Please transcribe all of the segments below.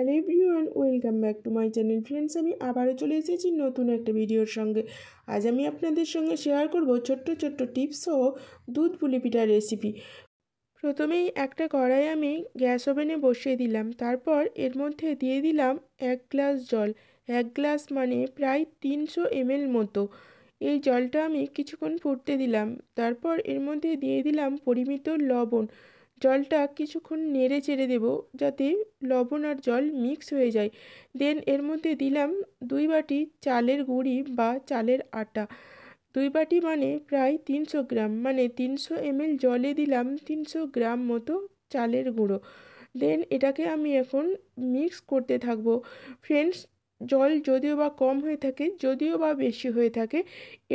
Hello everyone, welcome back to my channel. Friends, আমি আবারও চলে এসেছি নতুন একটা ভিডিওর সঙ্গে। আজ আমি আপনাদের সঙ্গে শেয়ার করব ছোট্ট ছোট্ট টিপস সহ দুধ পুলি পিঠার রেসিপি। প্রথমেই একটা কড়াই আমি গ্যাস ওভেনে বসিয়ে দিলাম। তারপর এর মধ্যে দিয়ে দিলাম 1 গ্লাস জল। 1 গ্লাস মানে প্রায় 300 ml মতো। এই জলটা আমি কিছুক্ষণ ফুটতে দিলাম। তারপর এর মধ্যে দিয়ে দিলাম পরিমিত লবণ। জলটা কিছুক্ষণ নেড়ে চেড়ে দেবো যাতে লবণ আর জল মিক্স হয়ে যায়। দেন এর মধ্যে দিলাম 2 বাটি চালের গুঁড়ি বা চালের আটা। 2 বাটি মানে প্রায় 300 গ্রাম, মানে 300 ml জলে দিলাম 300 গ্রাম মতো চালের গুঁড়ো। দেন এটাকে আমি এখন মিক্স করতে থাকবো। ফ্রেন্ডস, জল যদিও বা কম হয়ে থাকে, যদিও বা বেশি হয়ে থাকে,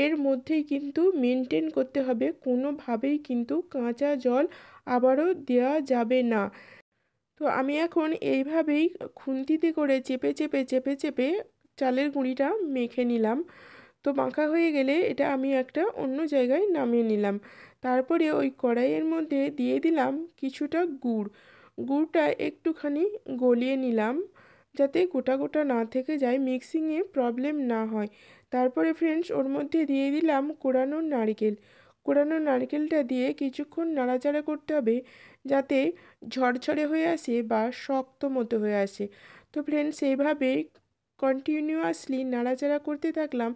এর মধ্যেই কিন্তু মেনটেন করতে হবে। কোনোভাবেই কিন্তু কাঁচা জল আবারও দেওয়া যাবে না। তো আমি এখন এইভাবেই খুন্তিতে করে চেপে চেপে চেপে চেপে চালের গুঁড়িটা মেখে নিলাম। তো মাখা হয়ে গেলে এটা আমি একটা অন্য জায়গায় নামিয়ে নিলাম। তারপরে ওই কড়াইয়ের মধ্যে দিয়ে দিলাম কিছুটা গুড়। গুড়টা একটুখানি গলিয়ে নিলাম যাতে গোটা গোটা না থেকে যায়, মিক্সিংয়ে প্রবলেম না হয়। তারপরে ফ্রেন্ডস, ওর মধ্যে দিয়ে দিলাম কোড়ানো নারকেল। কোড়ানো নারকেলটা দিয়ে কিছুক্ষণ নাড়াচাড়া করতে হবে যাতে ঝরঝরে হয়ে আসে বা শক্ত মতো হয়ে আসে। তো ফ্রেন্ডস, এইভাবেই কন্টিনিউয়াসলি নাড়াচাড়া করতে থাকলাম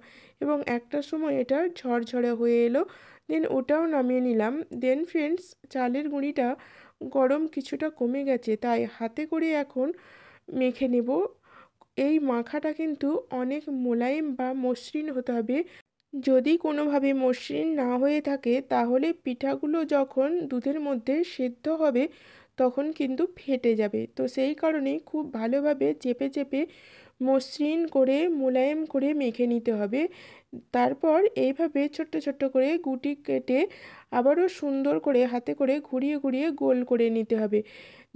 এবং একটা সময় এটা ঝরঝরে হয়ে এলো। দেন ওটাও নামিয়ে নিলাম। দেন ফ্রেন্ডস, চালের গুঁড়িটা গরম কিছুটা কমে গেছে, তাই হাতে করে এখন মেখে নেব। এই মাখাটা কিন্তু অনেক মোলায়েম বা মসৃণ হতে হবে। যদি কোনোভাবে মসৃণ না হয়ে থাকে তাহলে পিঠাগুলো যখন দুধের মধ্যে সেদ্ধ হবে তখন কিন্তু ফেটে যাবে। তো সেই কারণেই খুব ভালোভাবে চেপে চেপে মসৃণ করে মোলায়েম করে মেখে নিতে হবে। তারপর এইভাবে ছোট্ট ছোট্ট করে গুটি কেটে আবারও সুন্দর করে হাতে করে ঘুরিয়ে ঘুরিয়ে গোল করে নিতে হবে।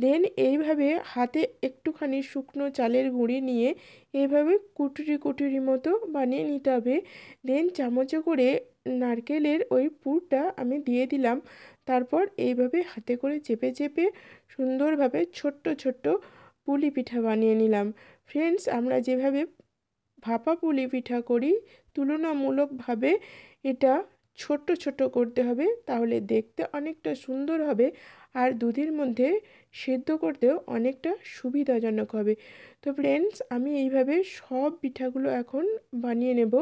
দেন এইভাবে হাতে একটুখানি শুকনো চালের গুঁড়ি নিয়ে এইভাবে কুটুরি কুটুরি মতো বানিয়ে নিতে হবে। দেন চামচে করে নারকেলের ওই পুরটা আমি দিয়ে দিলাম। তারপর এইভাবে হাতে করে চেপে চেপে সুন্দরভাবে ছোট্ট ছোট্ট পুলি পিঠা বানিয়ে নিলাম। ফ্রেন্ডস, আমরা যেভাবে ভাপা পুলি পিঠা করি তুলনামূলকভাবে এটা ছোট্ট ছোট্ট করতে হবে, তাহলে দেখতে অনেকটা সুন্দর হবে আর দুধের মধ্যে সেদ্ধ করতেও অনেকটা সুবিধাজনক হবে। তো ফ্রেন্ডস, আমি এইভাবে সব পিঠাগুলো এখন বানিয়ে নেব।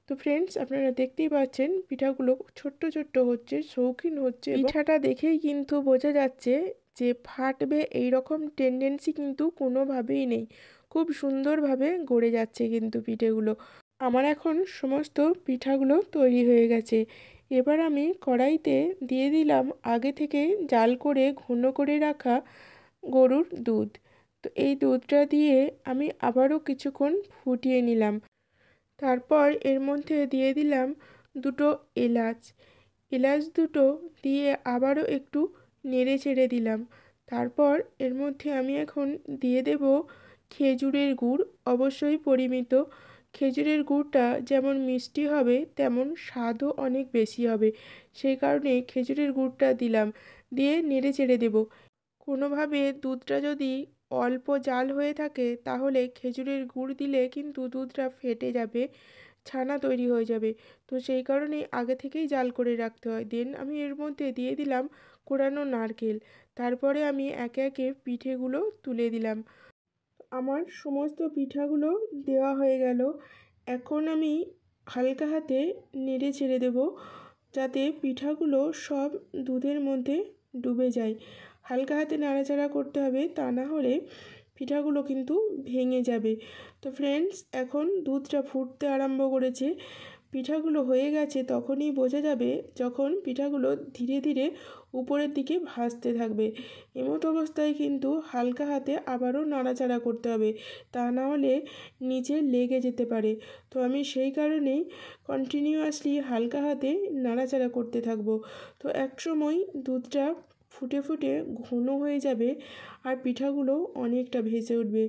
তো ফ্রেন্ডস, আপনারা দেখতেই পাচ্ছেন পিঠাগুলো ছোট্ট ছোট্ট হচ্ছে, শৌখিন হচ্ছে। পিঠাটা দেখেই কিন্তু বোঝা যাচ্ছে যে ফাটবে এই রকম টেন্ডেন্সি কিন্তু কোনোভাবেই নেই। খুব সুন্দরভাবে গড়ে যাচ্ছে কিন্তু পিঠেগুলো। আমার এখন সমস্ত পিঠাগুলো তৈরি হয়ে গেছে। এবার আমি কড়াইতে দিয়ে দিলাম আগে থেকে জাল করে ঘন করে রাখা গরুর দুধ। তো এই দুধটা দিয়ে আমি আবারও কিছুক্ষণ ফুটিয়ে নিলাম। তারপর এর মধ্যে দিয়ে দিলাম দুটো এলাচ। এলাচ দুটো দিয়ে আবারও একটু নেড়ে চেড়ে দিলাম। তারপর এর মধ্যে আমি এখন দিয়ে দেব খেজুরের গুড়, অবশ্যই পরিমিত। খেজুরের গুড়টা যেমন মিষ্টি হবে তেমন স্বাদও অনেক বেশি হবে, সেই কারণে খেজুরের গুড়টা দিলাম। দিয়ে নেড়ে চেড়ে দেব। কোনোভাবে দুধটা যদি অল্প জাল হয়ে থাকে তাহলে খেজুরের গুড় দিলে কিন্তু দুধটা ফেটে যাবে, ছানা তৈরি হয়ে যাবে। তো সেই কারণেই আগে থেকেই জাল করে রাখতে হয়। দেন আমি এর মধ্যে দিয়ে দিলাম কোড়ানো নারকেল। তারপরে আমি একে একে পিঠেগুলো তুলে দিলাম। আমার সমস্ত পিঠাগুলো দেওয়া হয়ে গেল। এখন আমি হালকা হাতে নেড়ে ছেড়ে দেব যাতে পিঠাগুলো সব দুধের মধ্যে ডুবে যায়। হালকা হাতে নাড়াচাড়া করতে হবে, তা না হলে পিঠাগুলো কিন্তু ভেঙে যাবে। তো ফ্রেন্ডস, এখন দুধটা ফুটতে আরম্ভ করেছে। পিঠাগুলো হয়ে গেছে তখনই বোঝা যাবে যখন পিঠাগুলো ধীরে ধীরে উপরের দিকে ভাসতে থাকবে। এমত অবস্থায় কিন্তু হালকা হাতে আবারও নাড়াচাড়া করতে হবে, তা না হলে নিচে লেগে যেতে পারে। তো আমি সেই কারণেই কন্টিনিউয়াসলি হালকা হাতে নাড়াচাড়া করতে থাকবো। তো এক সময় দুধটা ফুটে ফুটে ঘন হয়ে যাবে আর পিঠাগুলো অনেকটা ভেসে উঠবে।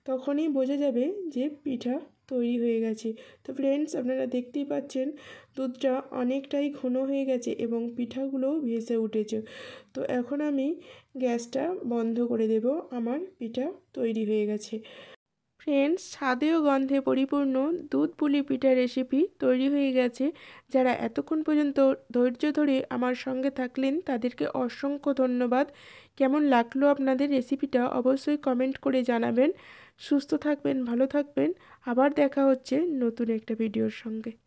তখনই বোঝা যাবে যে পিঠা তৈরি হয়ে গেছে। তো ফ্রেন্ডস, আপনারা দেখতেই পাচ্ছেন দুধটা অনেকটাই ঘন হয়ে গেছে এবং পিঠাগুলোও ভেসে উঠেছে। তো এখন আমি গ্যাসটা বন্ধ করে দেব। আমার পিঠা তৈরি হয়ে গেছে। ফ্রেন্ডস, স্বাদে ও গন্ধে পরিপূর্ণ দুধ পুলি পিঠা রেসিপি তৈরি হয়ে গেছে। যারা এতক্ষণ পর্যন্ত ধৈর্য ধরে আমার সঙ্গে থাকলেন তাদেরকে অসংখ্য ধন্যবাদ। কেমন লাগলো আপনাদের রেসিপিটা অবশ্যই কমেন্ট করে জানাবেন। সুস্থ থাকবেন, ভালো থাকবেন। আবার দেখা হচ্ছে নতুন একটা ভিডিওর সঙ্গে।